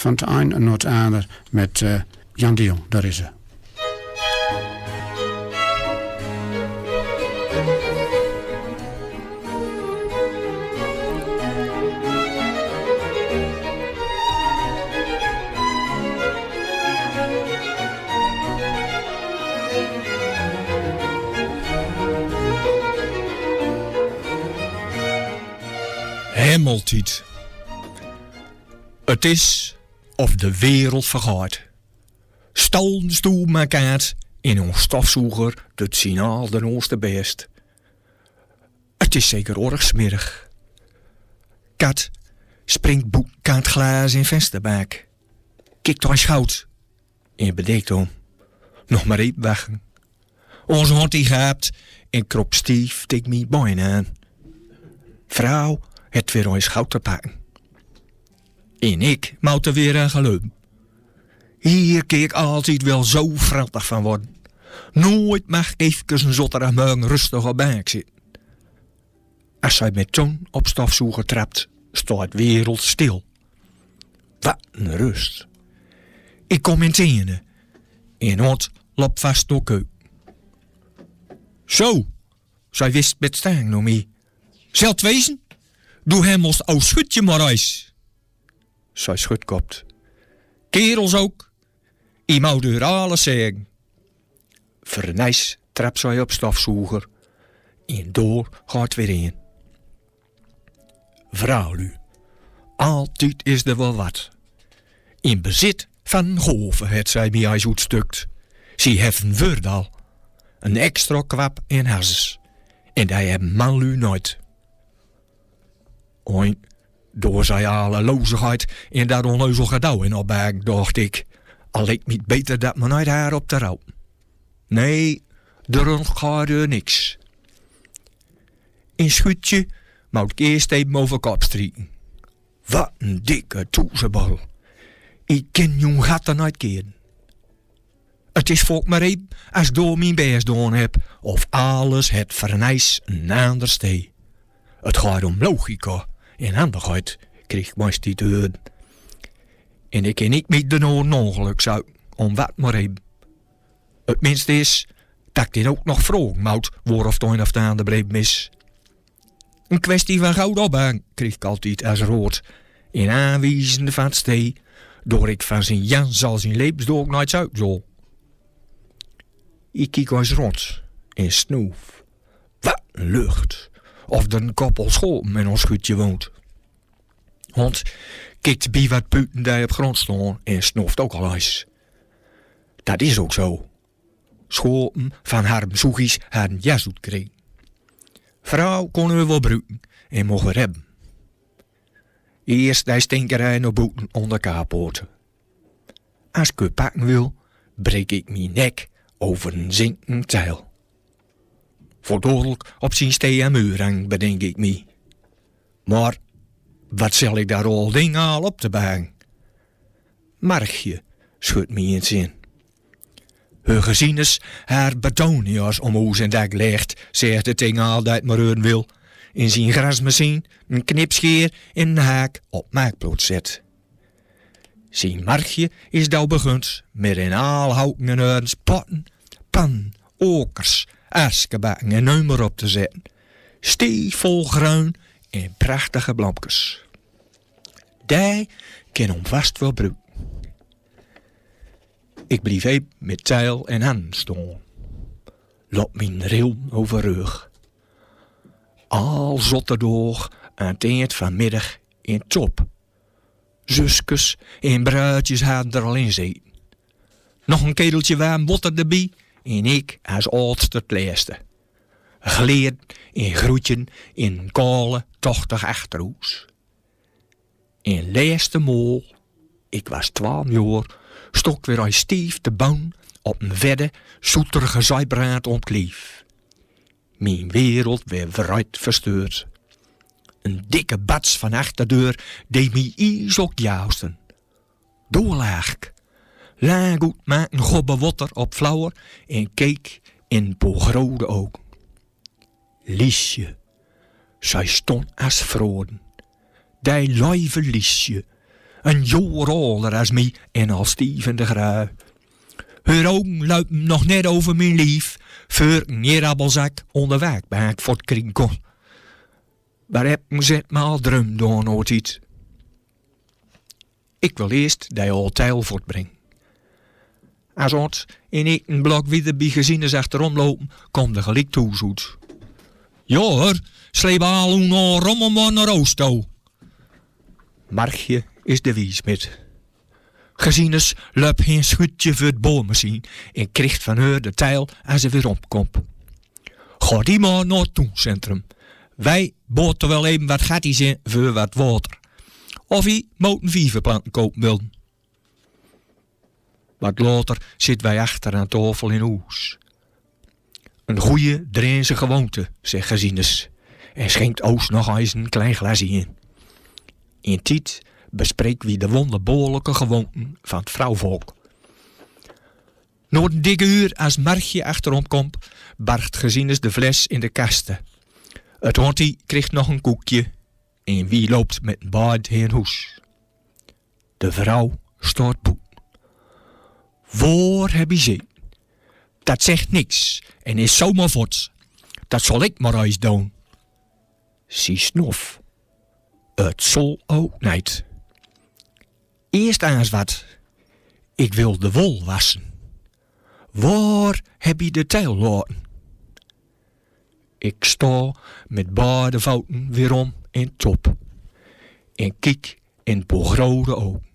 van het een naar het ander met Jan de Jong. Daar is ze. Hemeltijd. Het is of de wereld vergaat. Stal stoel mekaat in ons stofzoeger het signaal de ooste best. Het is zeker org smerig. Kat springt boekkaart glaas in vensterbaak. Kikt aan schout en bedekt om. Nog maar even wachten. Onze hond die gaapt en krop stief tik me boin aan. Vrouw het weer ons goud te pakken. En ik moet er weer aan gelopen. Hier keer ik altijd wel zo frattig van worden. Nooit mag ik even een zotterdagsmorgen rustig op bank zitten. Als zij met zo'n op stofzoeger trapt, staat de wereld stil. Wat een rust. Ik kom in tienen. En hond loopt vast door keuken. Zo, zij wist met staan nog mee. Zelt wezen? Doe hem ons oude schutje maar eens. Zij schutkopt. Kerels ook. I moet er alles zeggen. Vernijs trapt zij op stofzoeger. En door gaat weer in. Vrouwlu. Altijd is er wel wat. In bezit van golven het zij mij als uitstukt. Ze heffen Wurdal. Een extra kwap in hazes. En die hebben manlu nooit. Oei, door zij alle lozigheid en dat onneuzel gedouw in opberg, dacht ik. Al leek niet beter dat men uit haar op de rouw. Nee, er gaat er niks. In schutje moet ik eerst even over kop strieken. Wat een dikke toezenbal. Ik ken jong gatten uitkeren. Het is volk maar even als ik door mijn best doen heb of alles het vernijs een ander stee. Het gaat om logica en handigheid, kreeg ik meest die te horen. En ik ken niet met de ongeluk zou om wat maar even. Het minste is dat ik dit ook nog vroeg moet waar of de een of de ander breed mis. Een kwestie van goud opbaan kreeg ik altijd als rood. In aanwijzende van het stee, door ik van zijn Jan zal zijn levensdoor nooit uit zal. Ik kijk eens rond en snoef. Wat een lucht. Of er een koppel school in ons schutje woont. Hond kijkt bij wat putten die op grond staan en snoeft ook al eens. Dat is ook zo. Schopen van haar bezoekjes haar een jas uitkreeg. Vrouw konden we wel gebruiken en mogen hebben. Eerst die stinkerij naar boeten onder kapoorten. Als ik het pakken wil, breek ik mijn nek over een zinkend zeil. Voordelijk op zijn stee en muur hangt, bedenk ik me. Maar wat zal ik daar al dingen al op te baan? Margje, schudt me eens in. Haar gezienis haar betonia's om hoe zijn dak legt, zegt het ding altijd maar hun wil. In zijn grasmachine een knipscheer en een haak op maakbloed zet. Zijn margje is nou begund met een aalhouten en een potten, pan, okers, askebakken en nummer op te zetten. Stiefvol groen en prachtige blampjes. Die kan hem vast wel gebruiken. Ik bleef even met zeil en handen staan. Lop mijn ril over rug. Al zot erdoor aan het eind van middag in top. Zusjes en bruidjes hadden er al in zitten. Nog een keteltje warm water erbij en ik als oudste het laatste. Gleed en groetje in een kale, tochtig achterhoes. En laatste mol, ik was 12 jaar, stok weer als stief te bouwen op een verre, zoeterige zijbraad ontklief. Mijn wereld werd vooruit versteurd. Een dikke bats van achterdeur deed mij iets ook jousten. Doorlaag ik. Laag goed maak een gobbe water op flauwer en keek in pogrode ogen. Liesje, zij stond als vroden. Die lieve Liesje, Een jaar ouder als mij en al stief in de grui. Haar ogen luipen nog net over mijn lief, voor een jerabbelzak onderweg bij ik voortkringen kon. Waar heb me zet me al drum door nooit iets. Ik wil eerst dat je al teil voortbrengt. Als ons in ik een blok weer bij gezinnen achterom lopen, komt de gelijk toezoet. Ja hoor, sleep al een rommelman naar Oosto. Margje is de wiesmid. Gezieners loopt geen schutje voor het bomen zien en krijgt van haar de teil als ze weer opkomt. Ga die maar naar het toencentrum. Wij boten wel even wat gatties in voor wat water. Of hij moet een vieverplanten kopen willen. Wat later zitten wij achter aan tafel in huis. Een goeie Dreense gewoonte, zegt gezieners. En schenkt Oost nog eens een klein glasje in. In tijd bespreekt wie de wonderbaarlijke gewoonten van het vrouwvolk. Na een dikke uur als Margje achterom komt, bargt gezieners de fles in de kasten. Het hondje krijgt nog een koekje en wie loopt met een baard heen huis. De vrouw staat boet. Waar heb je zin? Dat zegt niks en is zomaar voort. Dat zal ik maar eens doen. Zie snof. Het zal ook niet. Eerst eens wat. Ik wil de wol wassen. Waar heb je de teil laten? Ik sta met beide voeten weer om in top. En kijk in het begrote ogen.